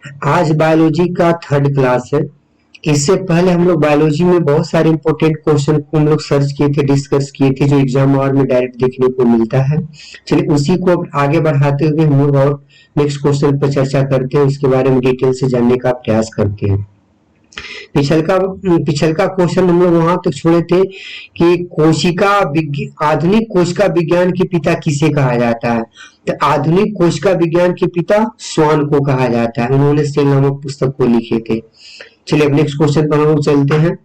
आज बायोलॉजी का third class है। इससे पहले हम लोग बायोलॉजी में बहुत सारे इंपॉर्टेंट क्वेश्चन को हम लोग सर्च किए थे, डिस्कस किए थे, जो एग्जाम और में डायरेक्ट देखने को मिलता है। चलिए उसी को अब आगे बढ़ाते हुए हम लोग और नेक्स्ट क्वेश्चन पर चर्चा करते हैं, उसके बारे में डिटेल से जानने का प्रयास करते हैं। पिछल का क्वेश्चन हम लोग वहां तक छोड़े थे कि आधुनिक कोशिका विज्ञान के पिता किसे कहा जाता है। तो आधुनिक कोशिका विज्ञान के पिता स्वान को कहा जाता है, उन्होंने सेल नामक पुस्तक को लिखे थे। चलिए अब नेक्स्ट क्वेश्चन पर हम लोग चलते हैं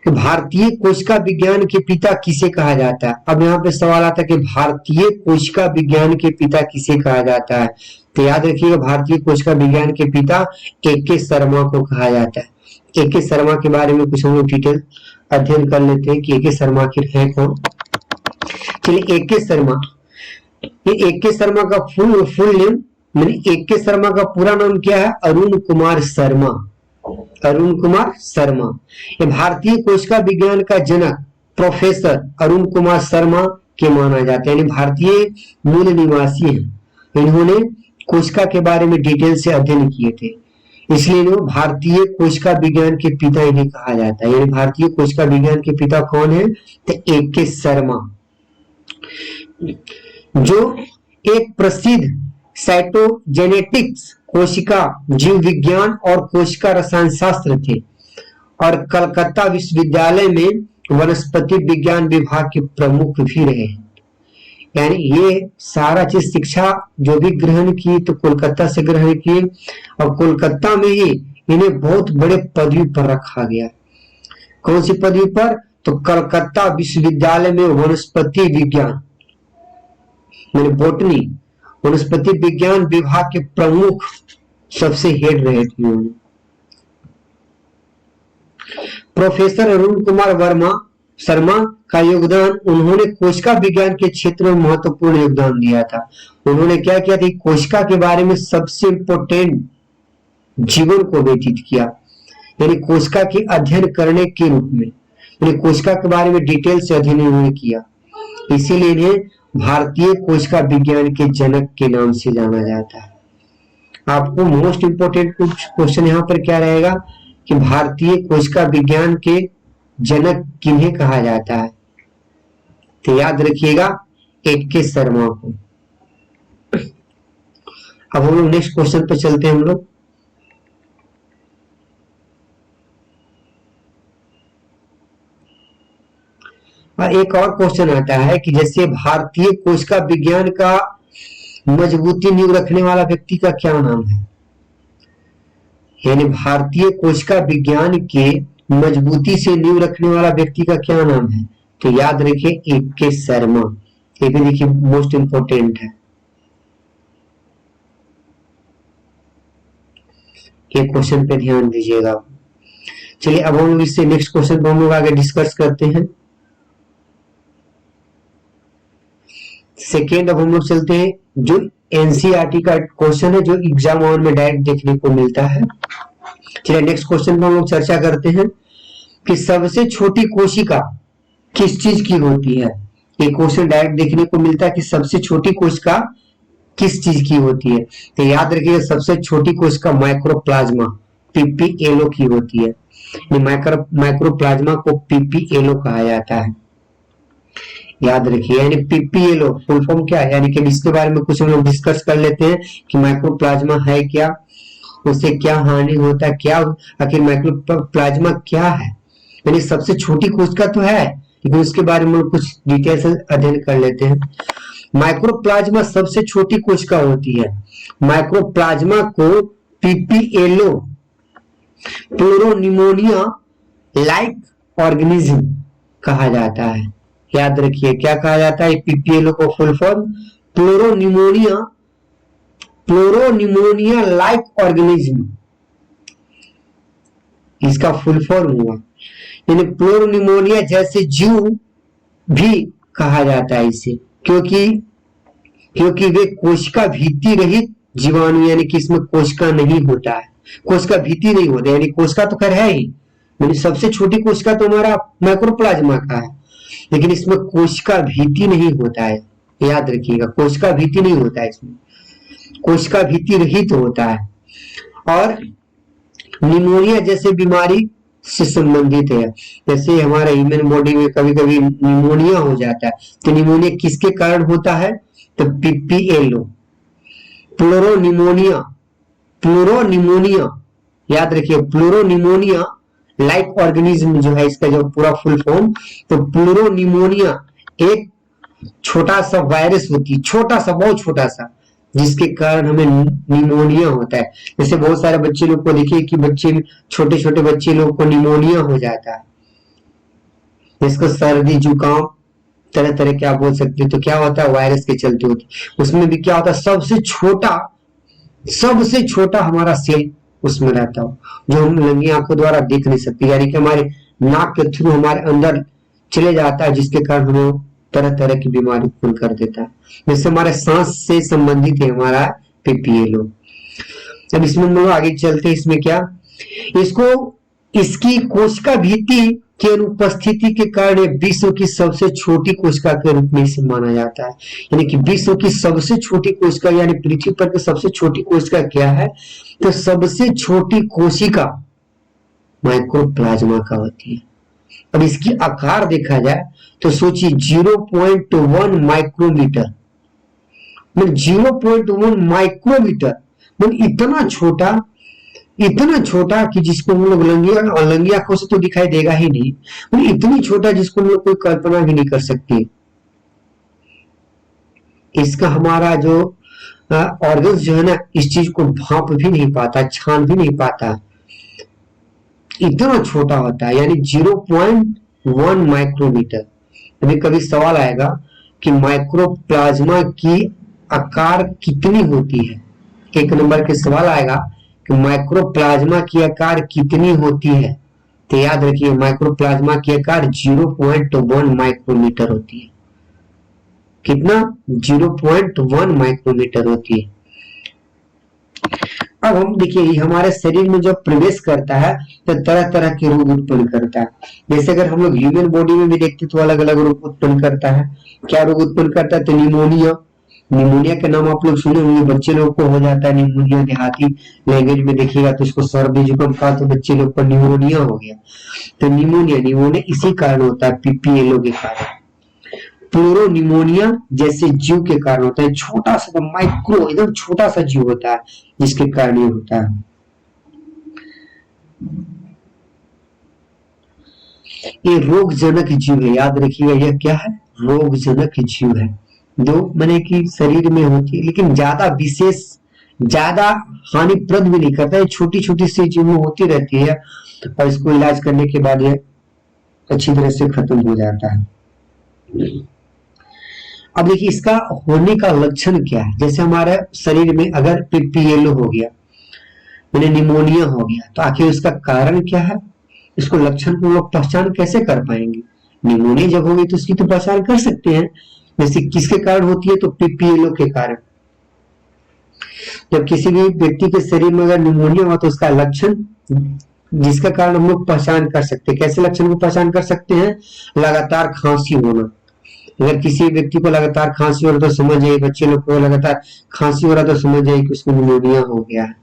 कि भारतीय कोशिका विज्ञान के पिता किसे कहा जाता है। अब यहाँ पे सवाल आता है कि भारतीय कोशिका विज्ञान के पिता किसे कहा जाता है। तो याद रखिएगा, भारतीय कोशिका विज्ञान के पिता A.K. शर्मा को कहा जाता है। A.K. शर्मा के बारे में कुछ हम लोग डिटेल अध्ययन कर लेते हैं कि A.K. शर्मा आखिर है कौन। चलिए A.K. शर्मा, ये A.K. शर्मा का फुल नेम, A.K. शर्मा का पूरा नाम क्या है? अरुण कुमार शर्मा। अरुण कुमार शर्मा ये भारतीय कोशिका विज्ञान का जनक प्रोफेसर अरुण कुमार शर्मा के माना जाता है, यानी भारतीय मूल निवासी हैं। इन्होंने कोशिका के बारे में डिटेल से अध्ययन किए थे, इसलिए इन्हें भारतीय कोशिका विज्ञान के पिता इन्हें कहा जाता है। यानी भारतीय कोशिका विज्ञान के पिता कौन है? तो A.K. शर्मा, जो एक प्रसिद्ध साइटोजेनेटिक्स, कोशिका जीव विज्ञान और कोशिका रसायन शास्त्र थे और कलकत्ता विश्वविद्यालय में वनस्पति विज्ञान विभाग के प्रमुख भी रहे। यानी ये सारा चीज शिक्षा जो भी ग्रहण की तो कोलकाता से ग्रहण की, और कोलकाता में ही इन्हें बहुत बड़े पदवी पर रखा गया। कौन सी पदवी पर? तो कलकत्ता विश्वविद्यालय में वनस्पति विज्ञान, बोटनी, वनस्पति विज्ञान विभाग के प्रमुख सबसे हेड रहे थे उन्होंने। प्रोफेसर अरुण कुमार शर्मा का योगदान, उन्होंने कोशिका विज्ञान के क्षेत्र में महत्वपूर्ण योगदान दिया था। उन्होंने क्या किया था? कोशिका के बारे में सबसे इंपोर्टेंट जीवन को व्यतीत किया, यानी कोशिका के अध्ययन करने के रूप में, यानी कोशिका के बारे में डिटेल से अध्ययन उन्होंने किया। इसीलिए इन्हें भारतीय कोशिका विज्ञान के जनक के नाम से जाना जाता है। आपको मोस्ट इंपोर्टेंट क्वेश्चन यहाँ पर क्या रहेगा कि भारतीय कोशिका विज्ञान के जनक किन्हें कहा जाता है? तो याद रखिएगा A.K. शर्मा को। अब हम लोग नेक्स्ट क्वेश्चन पर चलते हैं। हम लोग एक और क्वेश्चन आता है कि जैसे भारतीय कोशिका विज्ञान का मजबूती नींव रखने वाला व्यक्ति का क्या नाम है? यानी भारतीय कोशिका विज्ञान के मजबूती से नींव रखने वाला व्यक्ति का क्या नाम है? तो याद रखिए A.K. शर्मा। ये भी देखिए मोस्ट इंपोर्टेंट है, ये क्वेश्चन पे ध्यान दीजिएगा। चलिए अब हम इससे नेक्स्ट क्वेश्चन पर हम लोग आगे डिस्कस करते हैं। सेकेंड, अब हम लोग चलते हैं जो एनसीईआरटी का क्वेश्चन है, जो एग्जाम और में डायरेक्ट देखने को मिलता है। चलिए नेक्स्ट क्वेश्चन पर हम लोग चर्चा करते हैं कि सबसे छोटी कोशिका किस चीज की होती है। ये क्वेश्चन डायरेक्ट देखने को मिलता है कि सबसे छोटी कोशिका किस चीज की होती है। तो याद रखिएगा सबसे छोटी कोशिका माइक्रोप्लाज्मा पीपीएलओ की होती है। माइक्रोप्लाज्मा को पीपीएलओ कहा जाता है, याद रखिए। यानी पीपीएलओ फुल फॉर्म क्या है, यानी कि इसके बारे में कुछ हम लोग डिस्कस कर लेते हैं कि माइक्रोप्लाज्मा है क्या, उससे क्या हानि होता है, क्या आखिर माइक्रोप्लाज्मा क्या है। यानी सबसे छोटी कोशिका तो है, लेकिन उसके बारे में कुछ डिटेल से अध्ययन कर लेते हैं। माइक्रोप्लाज्मा सबसे छोटी कोशिका होती है। माइक्रोप्लाज्मा को पीपीएलओ प्लूरोनिमोनिया लाइक ऑर्गेनिज्म कहा जाता है। याद रखिए क्या कहा जाता है पीपीएलओ को? Full form pleuropneumonia like organism, इसका फुल फॉर्म हुआ। यानी प्लूरोनिमोनिया जैसे जीव भी कहा जाता है इसे, क्योंकि वे कोशिका भीति रहित जीवाणु, यानी कि इसमें कोशिका नहीं होता है, कोशिका भीति नहीं होता, यानी कोशिका तो खैर है ही, यानी सबसे छोटी कोशिका तो हमारा माइक्रोप्लाज्मा का है, लेकिन इसमें कोशिका भीति नहीं होता है। याद रखिएगा कोशिका भीति नहीं होता है, इसमें कोशिका भीति रहित होता है। और निमोनिया जैसे बीमारी से संबंधित है। जैसे हमारे ह्यूमन बॉडी में कभी कभी निमोनिया हो जाता है, तो निमोनिया किसके कारण होता है? तो पीपीएलओ, प्लूरोनिमोनिया। प्लूरोनिमोनिया याद रखिए, प्लूरोनिमोनिया लाइक ऑर्गेनिज्म जो है इसका जो पूरा फुल फॉर्म, तो प्लूरोनिमोनिया एक छोटा सा वायरस होती है, छोटा सा, बहुत छोटा सा, जिसके कारण हमें निमोनिया होता है। जैसे बहुत सारे बच्चे लोग को देखिए कि बच्चे, छोटे छोटे बच्चे लोग को निमोनिया हो जाता है, जिसको सर्दी जुकाम तरह तरह क्या बोल सकते हैं, तो क्या होता है? वायरस के चलते होती है। उसमें भी क्या होता है? सबसे छोटा हमारा सेल उसमें रहता हो, जो हम नंगी आंखों द्वारा देख नहीं सकते, यानी कि हमारे नाक के थ्रू हमारे अंदर चले जाता है, जिसके कारण हमें तरह तरह की बीमारी उत्पन्न कर देता है। जैसे हमारे सांस से संबंधित है हमारा पीपीएलओ। अब इसमें हम लोग आगे चलते हैं, इसमें क्या, इसको इसकी कोशिका भित्ति की अनुपस्थिति के कारण विश्व की सबसे छोटी कोशिका के रूप में इसे माना जाता है। यानी कि विश्व की सबसे छोटी कोशिका, यानी पृथ्वी पर की सबसे छोटी कोशिका क्या है? तो सबसे छोटी कोशिका माइक्रोप्लाज्मा का होती है। अब इसकी आकार देखा जाए तो सोचिए 0.1 माइक्रोमीटर, मतलब 0.1 माइक्रोमीटर, मतलब इतना छोटा कि जिसको हम लोग लंगी आंखों से तो दिखाई देगा ही नहीं, मतलब इतनी छोटा जिसको हम लोग कोई कल्पना भी नहीं कर सकते। इसका हमारा जो ऑर्गन्स जो है ना, इस चीज को भांप भी नहीं पाता, छान भी नहीं पाता, इतना छोटा होता है, यानी 0.1 माइक्रोमीटर। अभी कभी सवाल आएगा कि माइक्रोप्लाज्मा की आकार कितनी होती है, एक नंबर के सवाल आएगा कि माइक्रोप्लाज्मा की आकार कितनी होती है, तो याद रखिए माइक्रोप्लाज्मा की आकार 0.1 माइक्रोमीटर होती है। कितना? 0.1 माइक्रोमीटर होती है। अब हम देखिए हमारे शरीर में जब प्रवेश करता है तो तरह तरह के रोग उत्पन्न करता है। जैसे अगर हम लोग ह्यूमन बॉडी में भी देखते तो अलग अलग रोग उत्पन्न करता है। क्या रोग उत्पन्न करता है? तो निमोनिया। निमोनिया के नाम आप लोग सुने होंगे, बच्चे लोग को हो जाता है निमोनिया। देहाती लैंग्वेज में देखिएगा तो इसको सर्दी जुकाम का, तो बच्चे लोग को निमोनिया हो गया। तो निमोनिया इसी कारण होता है, पीपीएलओ के कारण। प्लूरोनिमोनिया जैसे जीव के कारण होता है, छोटा सा माइक्रो, एकदम छोटा सा जीव होता है जिसके कारण ये होता है। ये रोगजनक जीव है, याद रखिएगा, यह क्या है? रोगजनक जीव है। जो मैंने कि शरीर में होती है, लेकिन ज्यादा विशेष, ज्यादा हानिप्रद भी नहीं करता है, छोटी छोटी सी जीव में होती रहती है और इसको इलाज करने के बाद ये अच्छी तरह से खत्म हो जाता है। अब देखिए इसका होने का लक्षण क्या है। जैसे हमारे शरीर में अगर पीपीएलओ हो गया, मैंने निमोनिया हो गया, तो आखिर उसका कारण क्या है? इसको लक्षण को लोग पहचान कैसे कर पाएंगे? निमोनिया जब होगी तो उसकी तो पहचान कर सकते हैं। जैसे किसके कारण होती है? तो पीपीएलओ के कारण। जब किसी भी व्यक्ति के शरीर में अगर निमोनिया हुआ तो उसका लक्षण जिसका कारण हम लोग पहचान कर सकते हैं। कैसे लक्षण को पहचान कर सकते हैं? लगातार खांसी होना। अगर किसी व्यक्ति को लगातार खांसी हो रहा तो समझ जाइए, बच्चे लोग को लगातार खांसी हो रहा तो समझ जाइए कि उसको निमोनिया हो गया है।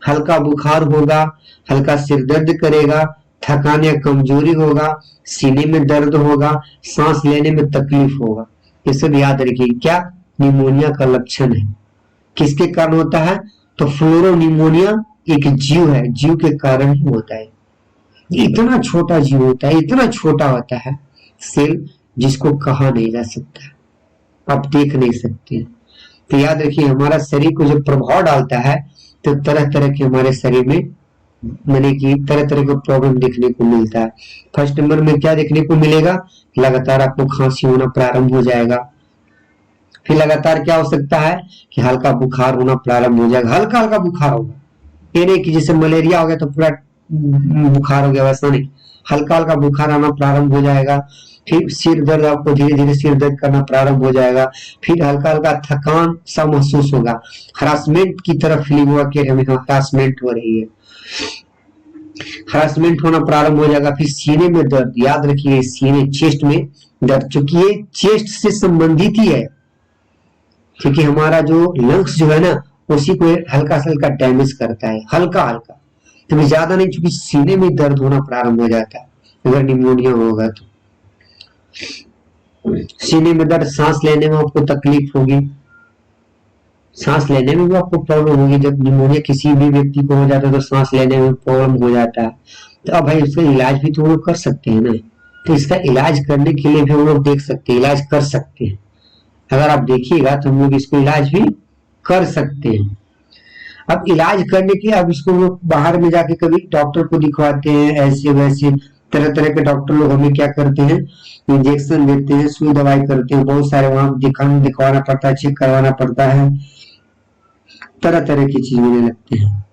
हल्का बुखार होगा, हल्का सिर दर्द करेगा, थकान या कमजोरी होगा, सीने में दर्द होगा, सांस लेने में तकलीफ होगा, ये सब याद रखिए क्या निमोनिया का लक्षण है। किसके कारण होता है? तो फ्लोरोनिमोनिया एक जीव है, जीव के कारण ही होता है। इतना छोटा जीव होता है, इतना छोटा होता है सेल, जिसको कहा नहीं जा सकता, आप देख नहीं सकते। तो याद रखिए हमारा शरीर को जो प्रभाव डालता है तो तरह तरह के हमारे शरीर में मैंने कि तरह तरह के प्रॉब्लम देखने को मिलता है। फर्स्ट नंबर में क्या देखने को मिलेगा? लगातार आपको खांसी होना प्रारंभ हो जाएगा। फिर लगातार क्या हो सकता है कि हल्का बुखार होना प्रारंभ हो जाएगा, हल्का हल्का बुखार होगा, ये नहीं कि जैसे मलेरिया हो गया तो पूरा बुखार हो गया, वैसा नहीं, हल्का हल्का बुखार आना प्रारंभ हो जाएगा। फिर सिर दर्द, आपको धीरे धीरे सिर दर्द करना प्रारंभ हो जाएगा। फिर हल्का हल्का थकान सा महसूस होगा, हरासमेंट की तरफ फीलिंग होगा कि हमें हरासमेंट हो रही है, हरासमेंट होना प्रारंभ हो जाएगा। फिर सीने में दर्द, याद रखिए सीने चेस्ट में दर्द, चूंकि ये चेस्ट से संबंधित ही है, क्योंकि हमारा जो लंग्स जो है ना कोशी को हल्का सा हल्का डैमेज करता है, हल्का हल्का, तो ज्यादा नहीं, क्योंकि सीने में दर्द होना प्रारंभ हो जाता है अगर निमोनिया होगा तो। सीने में दर्द, सांस लेने में आपको तकलीफ होगी, सांस लेने में भी आपको प्रॉब्लम होगी। जब निमोनिया किसी भी व्यक्ति को हो जाता है तो सांस लेने में प्रॉब्लम हो जाता है। तो अब भाई उसका इलाज भी तो हम लोग कर सकते हैं ना, तो इसका इलाज करने के लिए भी हम लोग देख सकते हैं, इलाज कर सकते हैं। अगर आप देखिएगा तो हम लोग इसको इलाज भी कर सकते हैं। अब इलाज करने के, अब इसको लोग बाहर में जाके कभी डॉक्टर को दिखवाते हैं, ऐसे वैसे तरह तरह के डॉक्टर लोग हमें क्या करते हैं, इंजेक्शन देते हैं, सुई दवाई करते हैं, बहुत सारे वहां दिखवाना पड़ता है, चेक करवाना पड़ता है, तरह तरह की चीज होने लगते हैं।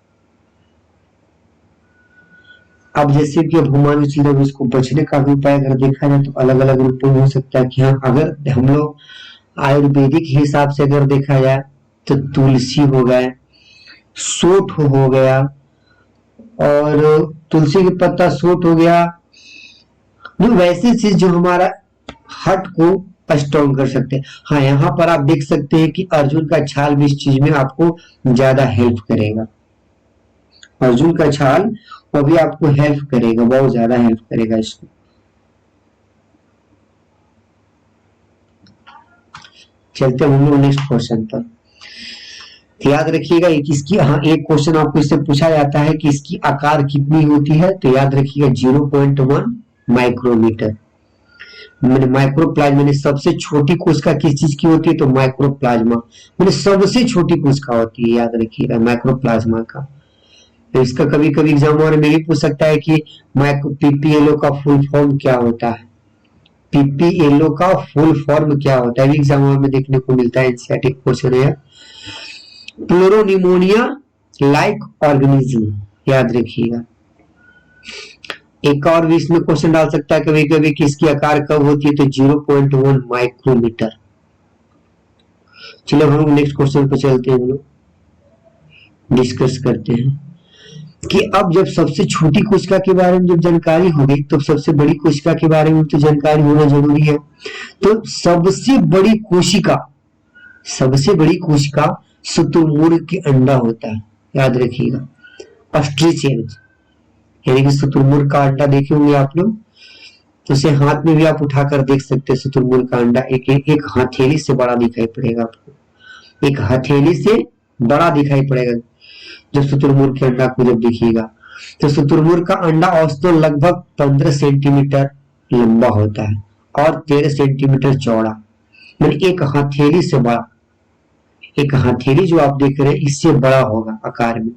अब जैसे कि अब मान लीजिए इसको बचने का भी उपाय अगर देखा जाए तो अलग अलग रूपों में हो सकता है कि हाँ, अगर हम लोग आयुर्वेदिक हिसाब से अगर देखा जाए तो तुलसी हो गए, सोठ हो गया, और तुलसी के पत्ता, सोठ हो गया, जो वैसी चीज जो हमारा हार्ट को स्ट्रॉन्ग कर सकते हैं। हाँ, यहाँ पर आप देख सकते हैं कि अर्जुन का छाल भी इस चीज में आपको ज्यादा हेल्प करेगा। अर्जुन का छाल वो भी आपको हेल्प करेगा, बहुत ज्यादा हेल्प करेगा इसको। चलते हम लोग नेक्स्ट क्वेश्चन पर। तो याद रखिएगा एक इसकी, हाँ, एक क्वेश्चन आपको इससे पूछा जाता है कि इसकी आकार कितनी होती है, तो याद रखिएगा 0.1 माइक्रोमीटर। मैंने माइक्रोप्लाज्मा, मैंने सबसे छोटी कोशिका किस चीज की होती है, तो माइक्रोप्लाज्मा, मैंने सबसे छोटी कोशिका होती है, याद रखिएगा माइक्रोप्लाज्मा का। तो इसका कभी कभी एग्जाम में भी पूछ सकता है कि पीपीएलओ का फुल फॉर्म क्या होता है, पीपीएलओ का फुल फॉर्म क्या होता है, एग्जाम में देखने को मिलता है, एनसीईआरटी क्वेश्चन है। प्लूरोनिमोनिया लाइक ऑर्गेनिज्म, याद रखिएगा। एक और भी इसमें क्वेश्चन डाल सकता है कभी कभी कि इसकी आकार कब होती है, तो 0.1 माइक्रोमीटर। चलो हम लोग नेक्स्ट क्वेश्चन पे चलते हैं, हम लोग डिस्कस करते हैं कि अब जब सबसे छोटी कोशिका के बारे में जब जानकारी हो गई तो सबसे बड़ी कोशिका के बारे में तो जानकारी होना जरूरी है। तो सबसे बड़ी कोशिका शुतुरमुर्ग के अंडा होता है, याद रखिएगा, ऑस्ट्रिच एग, यानी कि शुतुरमुर्ग का अंडा देखे होंगे आप लोग, तो उसे हाथ में भी आप उठाकर देख सकते हैं। शुतुरमुर्ग का अंडा एक हथेली से बड़ा दिखाई पड़ेगा आपको, एक हथेली से बड़ा दिखाई पड़ेगा जब शुतुरमुर्ग के अंडा को जब देखिएगा। तो शुतुरमुर्ग का अंडा औसतन लगभग 15 सेंटीमीटर लंबा होता है और 13 सेंटीमीटर चौड़ा, मतलब एक हथेली से बड़ा। एक हथेली जो आप देख रहे हैं इससे बड़ा होगा आकार में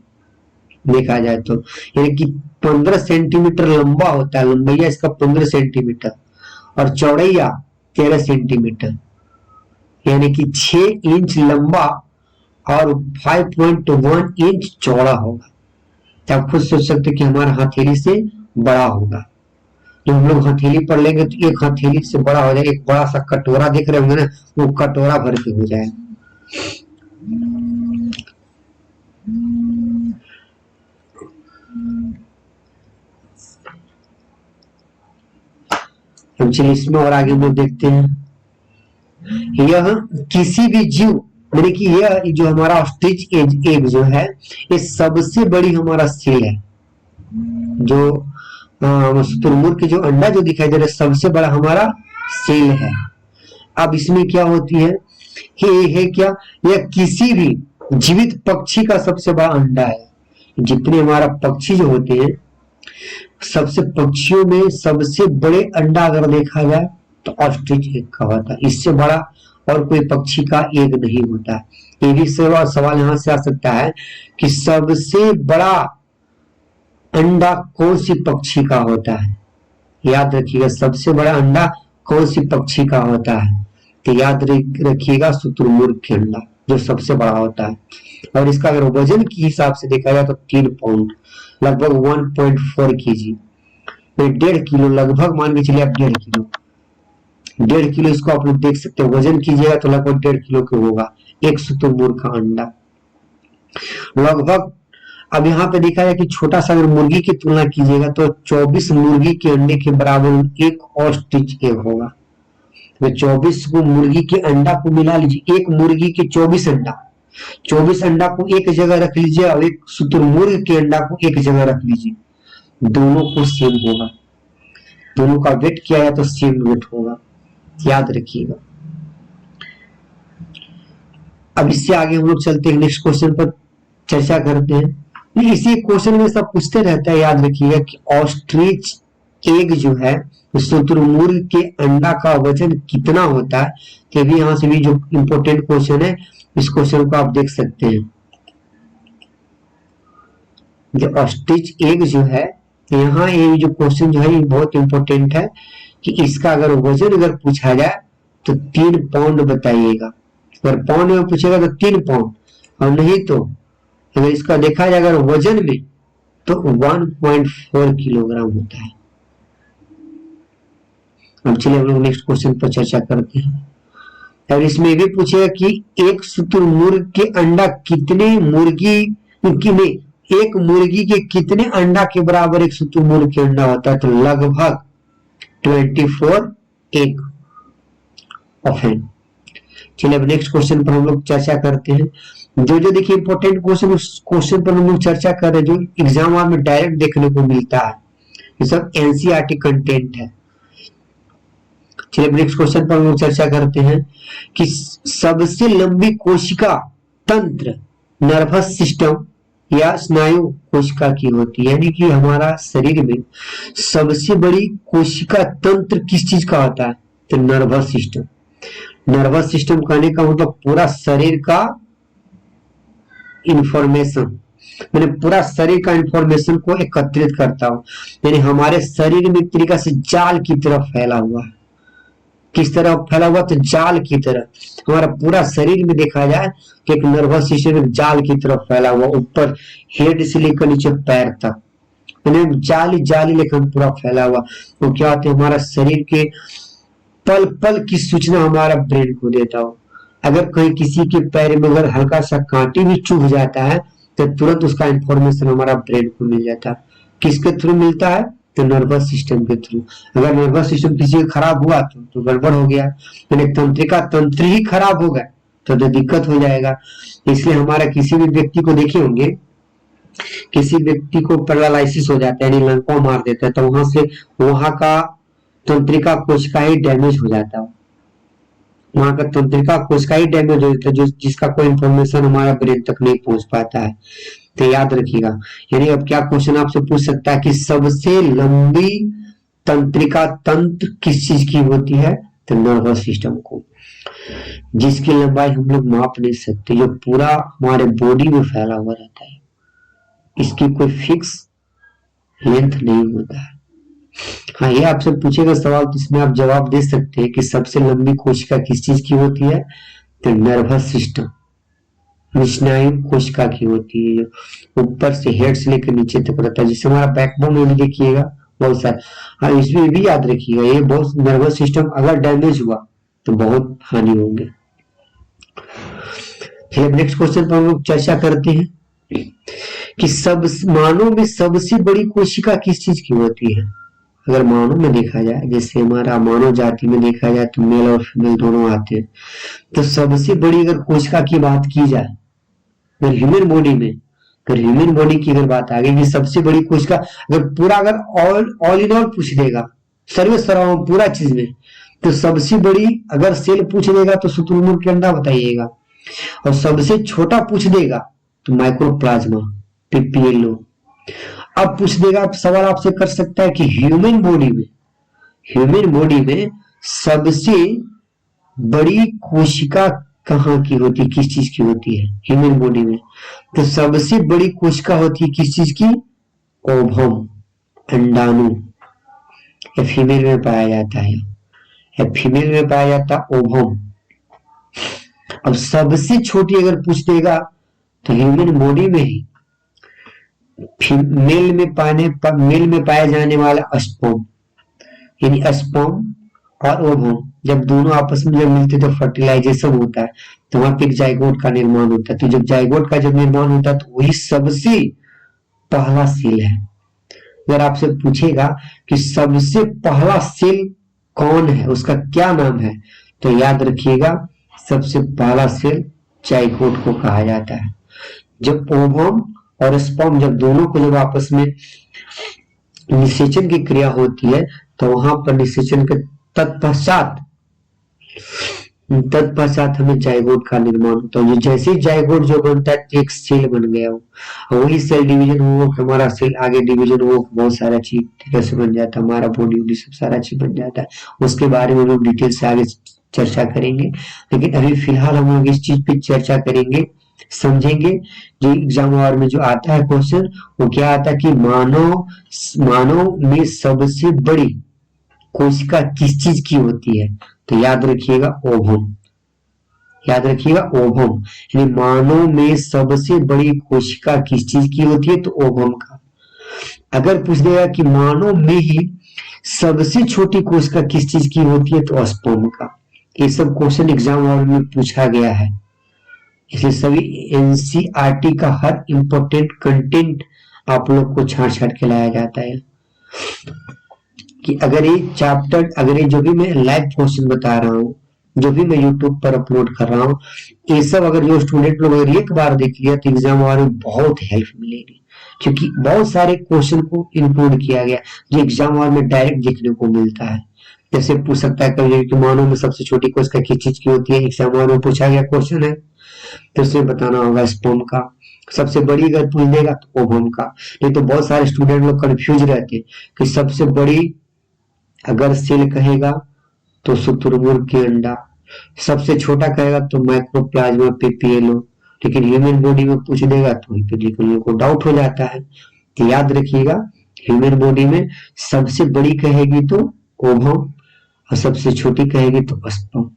देखा जाए तो, यानी कि 15 सेंटीमीटर लंबा होता है, लंबाइया इसका 15 सेंटीमीटर और चौड़ैया 13 सेंटीमीटर, यानी कि 6 इंच लंबा और 5.1 इंच चौड़ा होगा। तो आप खुद सोच सकते कि हमारा हथेली से बड़ा होगा। जब हम लोग हथेली पर लेंगे तो एक हथेली से बड़ा हो जाएगा, एक बड़ा सा कटोरा देख रहे होंगे ना, वो कटोरा भर के हो जाएगा। चलिए इसमें और आगे हम लोग देखते हैं। यह किसी भी जीव, यानी कि यह जो हमारा ऑस्ट्रिच एग जो है, ये सबसे बड़ी हमारा सेल है। जो शुतुरमुर्ग के जो अंडा जो दिखाई दे रहा है सबसे बड़ा हमारा सेल है। अब इसमें क्या होती है, ये क्या, यह किसी भी जीवित पक्षी का सबसे बड़ा अंडा है। जितने हमारा पक्षी जो होते हैं, सबसे पक्षियों में सबसे बड़े अंडा अगर देखा जाए तो ऑस्ट्रिच एग का होता है, इससे बड़ा और कोई पक्षी का एग नहीं होता है। ये भी सवाल यहाँ से आ सकता है कि सबसे बड़ा अंडा कौन सी पक्षी का होता है, याद रखिएगा सबसे बड़ा अंडा कौन सी पक्षी का होता है, तो याद रखिएगा शुतुरमुर्ग के अंडा जो सबसे बड़ा होता है। और इसका अगर वजन के हिसाब से देखा जाए तो 3 पाउंड, लगभग 1.4 केजी, 1.5 किलो, लगभग मान के चलिए आप 1.5 किलो इसको आप लोग देख सकते हैं। वजन कीजिएगा तो लगभग 1.5 किलो के होगा एक शुतुरमुर्ग का अंडा लगभग। अब यहाँ पे देखा जाए कि छोटा सा अगर मुर्गी की तुलना कीजिएगा तो 24 मुर्गी के अंडे के बराबर एक ऑस्ट्रिच एग होगा। तो 24 को मुर्गी के अंडा को मिला लीजिए, एक मुर्गी के 24 अंडा, 24 अंडा को एक जगह रख लीजिए और एक शुतुरमुर्ग के अंडा को एक जगह रख लीजिए, दोनों को सेम होगा, दोनों का वेट किया है तो सेम वेट होगा, याद रखिएगा। अब इससे आगे हम लोग चलते हैं, नेक्स्ट क्वेश्चन पर चर्चा करते हैं। इसी क्वेश्चन में सब पूछते रहता है, याद रखिएगा कि ऑस्ट्रिच एग जो है, शुतुरमुर्ग के अंडा का वजन कितना होता है। तो भी यहाँ से भी जो इंपॉर्टेंट क्वेश्चन है, इस क्वेश्चन को आप देख सकते हैं। जो ऑस्ट्रिच एग जो है, यहाँ ये जो क्वेश्चन जो है ये बहुत इंपॉर्टेंट है कि इसका अगर वजन अगर पूछा जाए तो 3 पाउंड बताइएगा। अगर पाउंड में पूछेगा तो 3 पाउंड, और नहीं तो अगर इसका देखा जाए अगर वजन में तो 1.4 किलोग्राम होता है। अब चलिए हम लोग नेक्स्ट क्वेश्चन पर चर्चा करते हैं। और इसमें भी पूछेगा कि एक शुतुरमुर्ग के अंडा कितने मुर्गी में एक मुर्गी के कितने अंडा के बराबर एक शुतुरमुर्ग के अंडा होता है। तो लगभग 24 एग ऑफ एन। चलिए अब नेक्स्ट क्वेश्चन पर हम लोग चर्चा करते हैं। जो देखिए इंपॉर्टेंट क्वेश्चन, उस क्वेश्चन पर हम लोग चर्चा कर रहे हैं जो एग्जाम में डायरेक्ट देखने को मिलता है, ये सब एनसीईआरटी कंटेंट है। चलिए नेक्स्ट क्वेश्चन पर हम लोग चर्चा करते हैं कि सबसे लंबी कोशिका तंत्र नर्वस सिस्टम या स्नायु कोशिका की होती है। यानी कि हमारा शरीर में सबसे बड़ी कोशिका तंत्र किस चीज का होता है। तो नर्वस सिस्टम। नर्वस सिस्टम कहने का मतलब पूरा शरीर का इंफॉर्मेशन, मैंने पूरा शरीर का इंफॉर्मेशन को एकत्रित करता हूं। यानी हमारे शरीर में एक तरीका से जाल की तरह फैला हुआ है। किस तरह फैला हुआ, तो जाल की तरह। हमारा पूरा शरीर में देखा जाए कि एक नर्वस सिस्टम एक जाल की तरह फैला हुआ, ऊपर हेड से लेकर नीचे पैर तक, यानी जाली जाली लेकर पूरा फैला हुआ। तो क्या होता है, हमारा शरीर के पल पल की सूचना हमारा ब्रेन को देता हो। अगर कहीं किसी के पैर में अगर हल्का सा कांटी भी चुभ जाता है तो तुरंत उसका इंफॉर्मेशन हमारा ब्रेन को मिल जाता है। किसके थ्रू मिलता है, तो नर्वस सिस्टम के थ्रू। अगर नर्वस सिस्टम किसी का खराब हुआ तो गड़बड़ हो गया, यानी तंत्रिका तंत्र ही खराब होगा तो दिक्कत हो जाएगा। इसलिए हमारा किसी भी व्यक्ति को देखे होंगे, किसी व्यक्ति को पैरालिसिस हो जाता है, यानी लंका मार देता है, तो वहां से वहां का तंत्रिका कोशिका ही डैमेज हो जाता है, वहां का तंत्रिका कोशिका ही डैमेज हो जाता है, जो जिसका कोई इंफॉर्मेशन हमारा ब्रेन तक नहीं पहुंच पाता है। तो याद रखिएगा। यानी अब क्या क्वेश्चन आपसे पूछ सकता है कि सबसे लंबी तंत्रिका तंत्र किस चीज की होती है, तो नर्वस सिस्टम को, जिसकी लंबाई हम लोग माप नहीं सकते, जो पूरा हमारे बॉडी में फैला हुआ रहता है, इसकी कोई फिक्स लेंथ नहीं होता है। हाँ, ये आपसे पूछेगा सवाल तो इसमें आप जवाब दे सकते हैं कि सबसे लंबी कोशिका किस चीज की होती है, तो नर्वस सिस्टम स्नायु कोशिका की होती है, जो ऊपर से हेड से लेकर नीचे तक रहता है, जिससे हमारा बैकबोन में भी देखिएगा बहुत सारा। हाँ, इसमें भी याद रखिएगा, ये बहुत नर्वस सिस्टम अगर डैमेज हुआ तो बहुत हानि होंगे। फिर नेक्स्ट क्वेश्चन पर हम लोग चर्चा करते हैं कि सब मानव में सबसे बड़ी कोशिका किस चीज की होती है। अगर मानव में देखा जाए, जैसे हमारा मानव जाति में देखा जाए तो मेल और फीमेल दोनों आते हैं, तो सबसे बड़ी अगर कोशिका की बात की जाए, अगर ह्यूमन बॉडी में, अगर ह्यूमन बॉडी की अगर बात आ गई कि सबसे बड़ी कोशिका, अगर पूरा अगर ऑल इन ऑल पूछ देगा सर्वे सर्वम पूरा चीज में, तो सबसे बड़ी अगर सेल पूछ देगा तो शुतुरमुर्ग के अंडा बताइएगा, और सबसे छोटा पूछ देगा तो माइक्रोप्लाज्मा पीपीएलओ। अब पूछ देगा, सवाल आपसे कर सकता है कि ह्यूमन बॉडी में सबसे बड़ी कोशिका कहाँ की होती है, किस चीज की होती है ह्यूमन बॉडी में। तो सबसे बड़ी कोशिका होती है किस चीज की, ओवम, अंडाणु। ये फीमेल में पाया जाता है, या फीमेल में पाया जाता है ओवम। अब सबसे छोटी अगर पूछ देगा तो ह्यूमन बॉडी में ही मेल में पाया जाने वाला स्पर्म, यानी स्पर्म और ओवम जब दोनों आपस में जब मिलते तो फर्टिलाइजेशन होता है, तो वहां पे एक जाइगोट का निर्माण होता है। तो जब जाइगोट का जब निर्माण होता है तो वही सबसे पहला सेल है। अगर आपसे पूछेगा कि सबसे पहला सेल कौन है, उसका क्या नाम है, तो याद रखिएगा सबसे पहला सेल जाइगोट को कहा जाता है। जब ओवम और स्पर्म जब दोनों को जब आपस में निषेचन की क्रिया होती है तो वहां पर निषेचन के तत्पश्चात तत्पश्चात हमें जाइगोट का निर्माण होता है। जैसे ही जाइगोट जो बनता है तो एक सेल बन गया वो, वही सेल डिवीजन हुआ हमारा सेल आगे डिवीजन हुआ बहुत सारा चीज कैसे बन जाता है, हमारा बॉडी वॉडी सब सारा चीज बन जाता है। उसके बारे में लोग डिटेल से आगे चर्चा करेंगे, लेकिन अभी फिलहाल हम लोग इस चीज पे चर्चा करेंगे, समझेंगे। जो एग्जाम वार में जो आता है क्वेश्चन वो क्या आता है कि मानव में सबसे बड़ी कोशिका किस चीज की होती है, तो याद रखिएगा ओवम, याद रखिएगा ओवम, यानी मानव में सबसे बड़ी कोशिका किस चीज की होती है, तो ओवम का। अगर पूछ देगा कि मानव में ही सबसे छोटी कोशिका किस चीज की होती है, तो स्पर्म का। ये सब क्वेश्चन एग्जाम हॉल में पूछा गया है, इसलिए सभी एनसीईआरटी का हर इंपॉर्टेंट कंटेंट आप लोग को छांट छांट के लाया जाता है कि अगर ये चैप्टर, अगर ये जो भी मैं लाइव क्वेश्चन बता रहा हूँ, जो भी मैं यूट्यूब पर अपलोड कर रहा हूँ, ये सब अगर जो स्टूडेंट लोग अगर एक बार देख लिया तो एग्जाम वाले में बहुत हेल्प मिलेगी, क्योंकि बहुत सारे क्वेश्चन को इंक्लूड किया गया जो एग्जाम वाले में डायरेक्ट देखने को मिलता है। जैसे पूछ सकता है कभी कि मानव में सबसे छोटी कोशिका किस चीज की होती है, एग्जाम वाले में पूछा गया क्वेश्चन है तो उसे बताना होगा स्पर्म का। सबसे बड़ी अगर पूछ देगा तो ओवम का। नहीं तो बहुत सारे स्टूडेंट लोग कंफ्यूज रहते हैं कि सबसे बड़ी अगर सेल कहेगा तो शुतुरमुर्ग के अंडा, सबसे छोटा कहेगा तो माइक्रोप्लाज्मा पेपियलो, लेकिन ह्यूमन बॉडी में पूछ देगा तो वहीं पे लिखने को डाउट हो जाता है। तो याद रखिएगा ह्यूमन बॉडी में सबसे बड़ी कहेगी तो ओवम और सबसे छोटी कहेगी तो स्पर्म।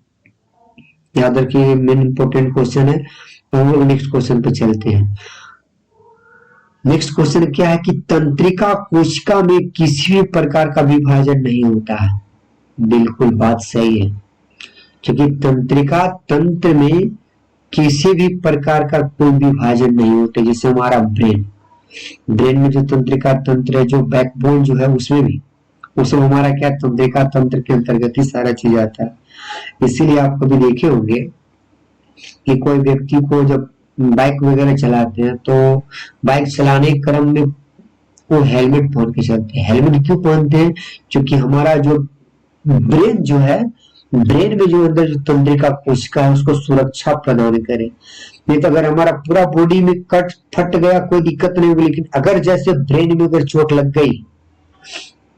याद रखिए मेन इंपॉर्टेंट क्वेश्चन है। हम लोग नेक्स्ट क्वेश्चन पे चलते हैं। नेक्स्ट क्वेश्चन क्या है कि तंत्रिका कोशिका में किसी भी प्रकार का विभाजन नहीं होता है। बिल्कुल बात सही है, क्योंकि तंत्रिका तंत्र में किसी भी प्रकार का कोई विभाजन नहीं होता। जैसे हमारा ब्रेन में जो तंत्रिका तंत्र है, जो बैकबोन जो है उसमें भी, उसमें हमारा क्या तंत्रिका तंत्र के अंतर्गत ही सारा चीज आता है। इसीलिए आप कभी देखे होंगे कि कोई व्यक्ति को जब बाइक वगैरह चलाते हैं तो बाइक चलाने के क्रम में वो हेलमेट पहन के चलते हैं। हेलमेट क्यों पहनते हैं? क्योंकि हमारा जो ब्रेन जो है, ब्रेन में जो अंदर जो तंत्रिका कोशिका है उसको सुरक्षा प्रदान करे। नहीं तो अगर हमारा पूरा बॉडी में कट फट गया कोई दिक्कत नहीं होगी, लेकिन अगर जैसे ब्रेन में अगर चोट लग गई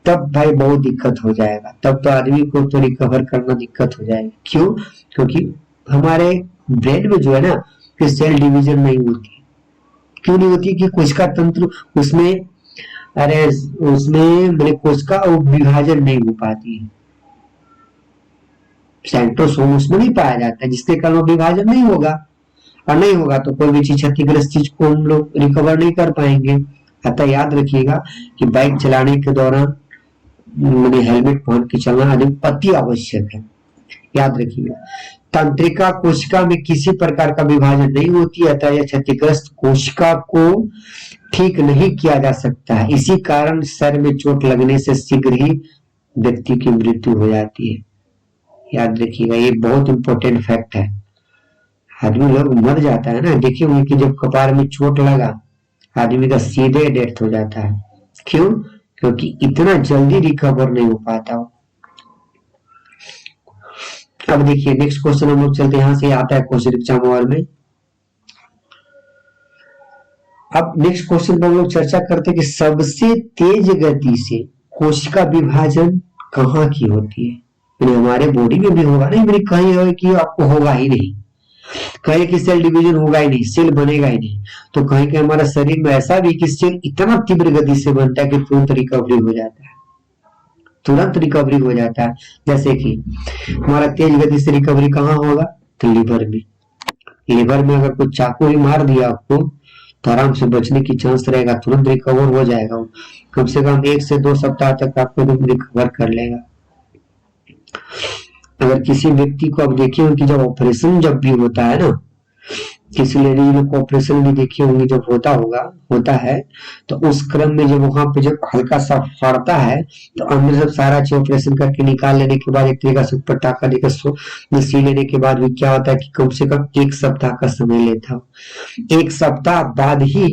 तब भाई बहुत दिक्कत हो जाएगा, तब तो आदमी को तो रिकवर करना दिक्कत हो जाएगी। क्यों? क्योंकि हमारे ब्रेन में जो है ना कि सेल डिवीजन नहीं होती। क्यों नहीं होती? कि कोशिका तंत्र उसमें, अरे उसमें मेरे कोशिका विभाजन नहीं हो पाती है, सेंट्रोसोम उसमें नहीं पाया जाता है, जिसके कारण विभाजन नहीं होगा, और नहीं होगा तो कोई भी चीज क्षतिग्रस्त चीज को हम लोग रिकवर नहीं कर पाएंगे। अतः याद रखिएगा कि बाइक चलाने के दौरान मैंने हेलमेट पहन के चलना अति आवश्यक है। याद रखिएगा तंत्रिका कोशिका में किसी प्रकार का विभाजन नहीं होती, अतः यह क्षतिग्रस्त कोशिका को ठीक नहीं किया जा सकता है। इसी कारण सर में चोट लगने से शीघ्र ही व्यक्ति की मृत्यु हो जाती है। याद रखिएगा ये बहुत इंपॉर्टेंट फैक्ट है। आदमी लोग मर जाता है ना, देखिए उनकी जब कपार में चोट लगा आदमी का सीधे डेथ हो जाता है। क्यों? क्योंकि इतना जल्दी रिकवर नहीं हो पाता हो। अब देखिए नेक्स्ट क्वेश्चन हम लोग चलते हैं, यहां से आता है क्वेश्चन एग्जाम हॉल में। अब नेक्स्ट क्वेश्चन पर हम लोग चर्चा करते हैं कि सबसे तेज गति से कोशिका विभाजन कहाँ की होती है। हमारे बॉडी में भी होगा नहीं, मेरी कहीं है कि आपको होगा ही नहीं, कहीं की सेल डिवीजन होगा ही नहीं, सेल बनेगा ही नहीं, तो कहीं के हमारा शरीर में ऐसा भी कि सेल इतना तीव्र गति से बनता है कि तुरंत रिकवरी हो जाता है, तुरंत रिकवरी हो जाता है। जैसे कि हमारा तेज गति से रिकवरी कहाँ होगा? तो लिवर में। लिवर में अगर कोई चाकू ही मार दिया आपको तो आराम से बचने की चांस रहेगा, तुरंत रिकवर हो जाएगा। कम से कम 1 से 2 सप्ताह तक आपको रिकवर कर लेगा। अगर किसी व्यक्ति को आप देखिए कि जब ऑपरेशन जब भी होता है ना, किसी लेडीज लोग को ऑपरेशन भी देखी होंगी, जब होता है तो उस क्रम में जब वहां पे जब हल्का सा फड़ता है तो अंदर सब सारा चीज ऑपरेशन करके निकाल लेने के बाद एक तरीका से ऊपर टाका देकर सी लेने के बाद भी क्या होता है कि कम से कम 1 सप्ताह का समय लेता हूँ। 1 सप्ताह बाद ही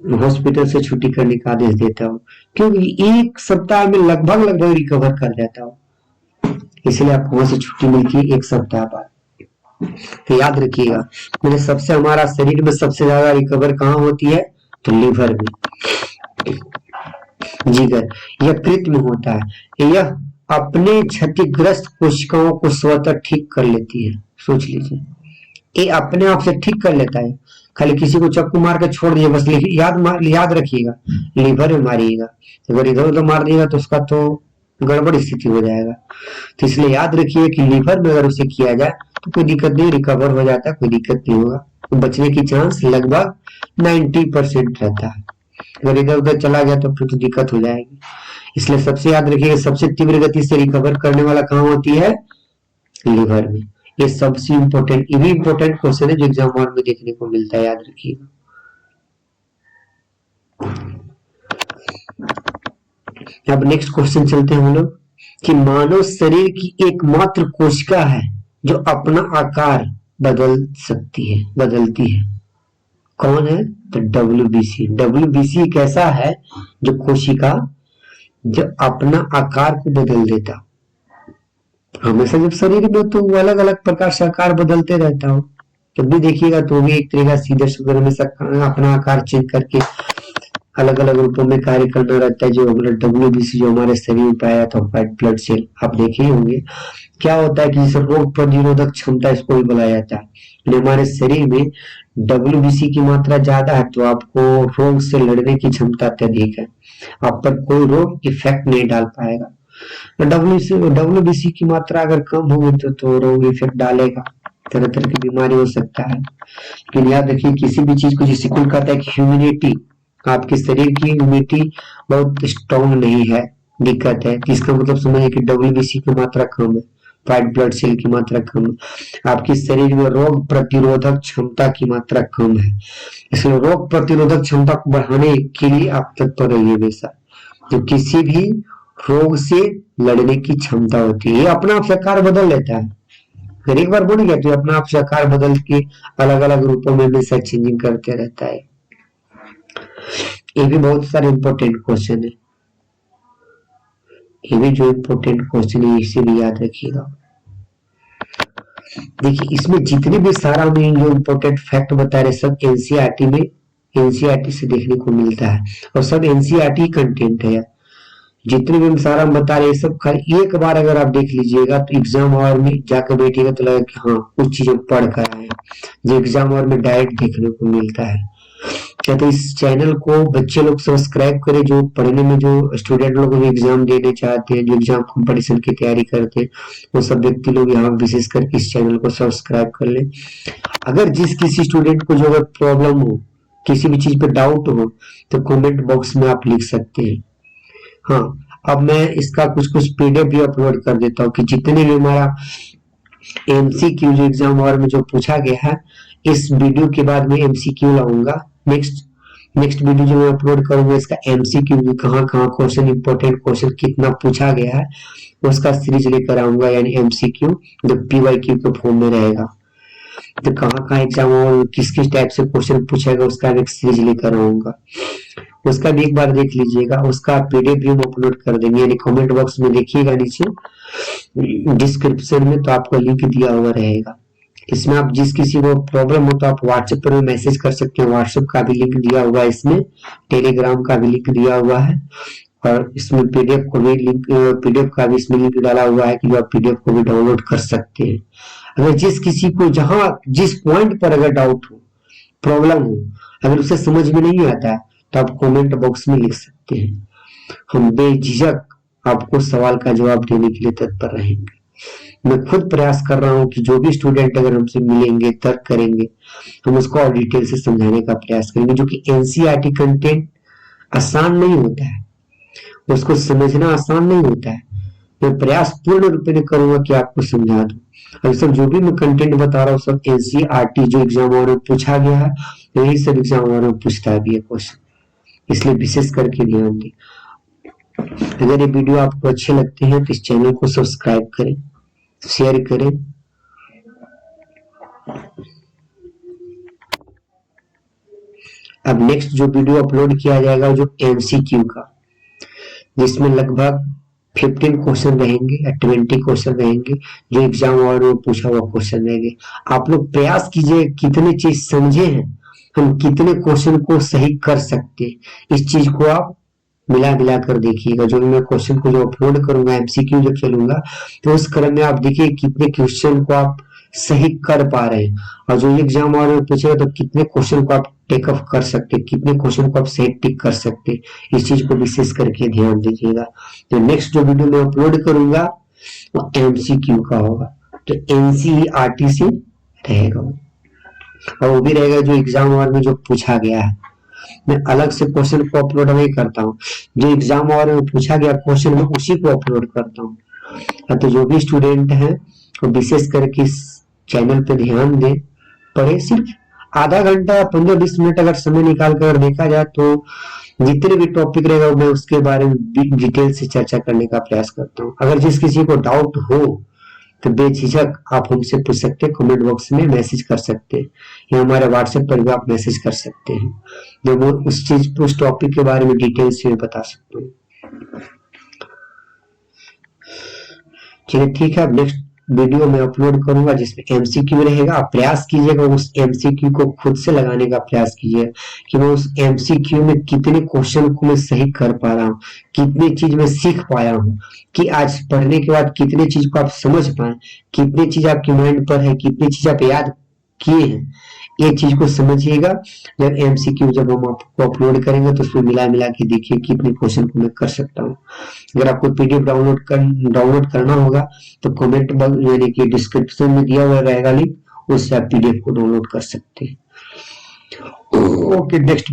हॉस्पिटल से छुट्टी करने का आदेश देता हूँ, क्योंकि 1 सप्ताह में लगभग रिकवर कर जाता हूँ। इसलिए आपको वहां से छुट्टी मिलती है 1 सप्ताह बाद। तो याद रखिएगा, मैंने सबसे हमारा शरीर में सबसे ज्यादा रिकवर कहाँ होती है, तो लीवर में, जिगर, यकृत में होता है। यह अपने क्षतिग्रस्त कोशिकाओं को स्वतः ठीक कर लेती है। सोच लीजिए, ये अपने आप से ठीक कर लेता है, खाली किसी को चक्कू मार के छोड़ दिए बस। याद रखिएगा, लीवर में मारिएगा, अगर इधर उधर मार दिएगा तो उसका तो गड़बड़ स्थिति हो जाएगा। तो इसलिए याद रखिए कि लीवर में अगर उसे किया जाए तो कोई दिक्कत नहीं, रिकवर हो जाता है, कोई दिक्कत नहीं होगा। तो बचने की चांस लगभग 90% रहता है। अगर इधर उधर चला गया तो फिर तो दिक्कत हो जाएगी। इसलिए सबसे याद रखिए, सबसे तीव्र गति से रिकवर करने वाला कहाँ होती है, लीवर में। ये सबसे इम्पोर्टेंट, ये भी इम्पोर्टेंट क्वेश्चन है जो एग्जाम हॉल में देखने को मिलता है, याद रखिएगा। अब नेक्स्ट क्वेश्चन चलते हैं हम लोग कि मानव शरीर की एकमात्र कोशिका है जो अपना आकार बदलती है। कौन है, तो डब्ल्यूबीसी। डब्ल्यूबीसी एक ऐसा है जो कोशिका जो अपना आकार को बदल देता। हमेशा जब शरीर में तो अलग अलग प्रकार से आकार बदलते रहता हो, जब भी देखिएगा तो भी एक तरीका सीधे सुधर हमेशा अपना आकार चेंज करके अलग अलग रूपों में कार्य करना रहता है। जो डब्ल्यूबीसी जो हमारे शरीर में पाया था, व्हाइट ब्लड सेल, आप देखे होंगे क्या होता है कि जैसे रोग प्रतिरोधक क्षमता इसको भी बुलाया जाता है। हमारे शरीर में डब्ल्यूबीसी की मात्रा ज्यादा है तो आपको रोग से लड़ने की क्षमता अत्यधिक है, आप पर कोई रोग इफेक्ट नहीं डाल पाएगा। डब्ल्यूबीसी की मात्रा अगर कम होगी तो रोग इफेक्ट डालेगा, तरह तरह की बीमारी हो सकता है। लेकिन याद रखिए, किसी भी चीज को जैसे कोई कहता है कि ह्यूमिनिटी, आपके शरीर की इम्यूनिटी बहुत स्ट्रॉन्ग नहीं है, दिक्कत है, इसका मतलब समझिए कि डब्ल्यूबीसी की मात्रा कम है, व्हाइट ब्लड सेल की मात्रा कम है, आपके शरीर में रोग प्रतिरोधक क्षमता की मात्रा कम है। इसलिए रोग प्रतिरोधक क्षमता को बढ़ाने के लिए आप तत्पर रहिए हमेशा। तो किसी भी रोग से लड़ने की क्षमता होती है, ये अपना आप आकार बदल लेता है। अगर एक बार बोल गया तो अपना आप आकार बदल के अलग अलग रूपों में हमेशा चेंजिंग करते रहता है। ये भी बहुत सारे इंपॉर्टेंट क्वेश्चन है, ये भी जो इंपॉर्टेंट क्वेश्चन है इसे भी याद रखिएगा। देखिए, इसमें जितने भी सारा में जो इंपॉर्टेंट फैक्ट बता रहे सब एनसीईआरटी में, एनसीईआरटी से देखने को मिलता है और सब एनसीईआरटी कंटेंट है। जितने भी हम सारा बता रहे सब खाली एक बार अगर आप देख लीजिएगा तो एग्जाम हॉल में जाकर बैठिएगा तो लगेगा कि हाँ कुछ चीजें पढ़ कर आए, जो एग्जाम हॉल में डायरेक्ट देखने को मिलता है। क्या तो इस चैनल को बच्चे लोग सब्सक्राइब करें, जो पढ़ने में, जो स्टूडेंट लोग एग्जाम देने चाहते हैं, जो एग्जाम कंपटीशन की तैयारी करते हैं, वो सब व्यक्ति लोग यहाँ विशेष करके इस चैनल को सब्सक्राइब कर लें। अगर किसी स्टूडेंट को जो अगर प्रॉब्लम हो, किसी भी चीज पे डाउट हो तो कमेंट बॉक्स में आप लिख सकते हैं। हाँ, अब मैं इसका कुछ पीडीएफ भी अपलोड कर देता हूँ कि जितने भी हमारा एमसीक्यू जो एग्जाम हॉल में जो पूछा गया है, इस वीडियो के बाद में एमसीक्यू लाऊंगा। नेक्स्ट वीडियो जो मैं अपलोड करूंगा इसका एमसीक्यू कहाँ कहाँ क्वेश्चन, इंपॉर्टेंट क्वेश्चन कितना पूछा गया है उसका सीरीज लेकर आऊंगा, यानी एमसीक्यू जो पीवाईक्यू के फॉर्म में रहेगा। तो कहाँ कहाँ एग्जाम और किस किस टाइप से क्वेश्चन पूछेगा उसका एक सीरीज लेकर आऊंगा, उसका भी एक बार देख लीजिएगा। उसका पीडीएफ भी हम अपलोड कर देंगे, यानी कमेंट बॉक्स में देखिएगा नीचे डिस्क्रिप्शन में, तो आपको लिंक दिया हुआ रहेगा। इसमें आप जिस किसी को प्रॉब्लम हो तो आप व्हाट्सएप पर मैसेज कर सकते हैं, व्हाट्सएप का भी लिंक दिया हुआ है इसमें, टेलीग्राम का भी लिंक दिया हुआ है और इसमें पीडीएफ को भी लिंक, पीडीएफ का भी इसमें लिंक डाला हुआ है कि जो आप पीडीएफ को भी डाउनलोड कर सकते हैं। अगर जिस किसी को जहां जिस पॉइंट पर अगर डाउट हो, प्रॉब्लम हो, अगर उसे समझ में नहीं आता है तो आप कमेंट बॉक्स में लिख सकते हैं, हम बेझिझक आपको सवाल का जवाब देने के लिए तत्पर रहेंगे। मैं खुद प्रयास कर रहा हूं कि जो भी स्टूडेंट अगर हमसे मिलेंगे, तर्क करेंगे, हम उसको और डिटेल से समझाने का प्रयास करेंगे, जो कि एनसीईआरटी कंटेंट आसान नहीं होता है, उसको समझना आसान नहीं होता है। मैं प्रयास पूर्ण रूप में करूंगा कि आपको समझा दूं। अब सब जो भी मैं कंटेंट बता रहा हूँ सब एनसीईआरटी जो एग्जाम और पूछा गया है, यही सब एग्जाम और पूछता भी है क्वेश्चन, इसलिए विशेष करके ध्यान दें। अगर ये वीडियो आपको अच्छे लगते हैं तो इस चैनल को सब्सक्राइब करें, शेयर करें। अब नेक्स्ट जो वीडियो अपलोड किया जाएगा जो एमसीक्यू का, जिसमें लगभग 15 क्वेश्चन रहेंगे या 20 क्वेश्चन रहेंगे, जो एग्जाम और में पूछा हुआ क्वेश्चन रहेंगे। आप लोग प्रयास कीजिए कितने चीज समझे हैं, हम कितने क्वेश्चन को सही कर सकते हैं, इस चीज को आप मिला मिला कर देखिएगा। जो मैं क्वेश्चन को जो अपलोड करूंगा, एमसीक्यू जब चलूंगा, तो उस क्रम में आप देखिए कितने क्वेश्चन को आप सही कर पा रहे हैं, और जो एग्जाम और पूछेगा तो कितने क्वेश्चन को आप टेक ऑफ कर सकते हैं, कितने क्वेश्चन को आप सही टिक कर सकते हैं। इस चीज को विशेष करके ध्यान दीजिएगा। तो नेक्स्ट जो वीडियो मैं अपलोड करूंगा वो एमसीक्यू का होगा, तो एनसीईआरटी से रहेगा वो, और वो भी रहेगा जो एग्जाम और में जो पूछा गया है। मैं अलग से क्वेश्चन को अपलोड नहीं करता हूँ, जो एग्जाम और में पूछा गया क्वेश्चन मैं उसी को अपलोड करता हूँ। तो जो भी स्टूडेंट हैं वो विशेष करके इस चैनल पे ध्यान दें, पढ़े। सिर्फ आधा घंटा 15-20 मिनट अगर समय निकाल कर देखा जाए तो जितने भी टॉपिक रहेगा मैं उसके बारे में डिटेल से चर्चा करने का प्रयास करता हूँ। अगर जिस किसी को डाउट हो तो बेझिझक आप हमसे पूछ सकते हैं, कमेंट बॉक्स में मैसेज कर सकते हैं, या हमारे व्हाट्सएप पर भी आप मैसेज कर सकते हैं, जो वो उस चीज उस टॉपिक के बारे में डिटेल से बता सकते हैं। चलिए ठीक है, अब नेक्स्ट वीडियो में अपलोड करूंगा जिसमें एमसीक्यू रहेगा। आप प्रयास कीजिएगा उस एमसीक्यू को खुद से लगाने का प्रयास कीजिए कि मैं उस एमसीक्यू में कितने क्वेश्चन को मैं सही कर पा रहा हूँ, कितनी चीज मैं सीख पाया हूँ, कि आज पढ़ने के बाद कितने चीज को आप समझ पाए, कितनी चीज आपके माइंड पर है, कितनी चीज आप याद किए हैं। ये चीज को समझिएगा। जब एमसीक्यू जब हम आपको अपलोड करेंगे तो उसमें मिला मिला के देखिए कितने क्वेश्चन को मैं कर सकता हूँ। अगर आपको पीडीएफ डाउनलोड करना होगा तो कमेंट यानी कि डिस्क्रिप्शन में दिया हुआ रहेगा लिंक, उससे आप पीडीएफ को डाउनलोड कर सकते हैं। Okay, next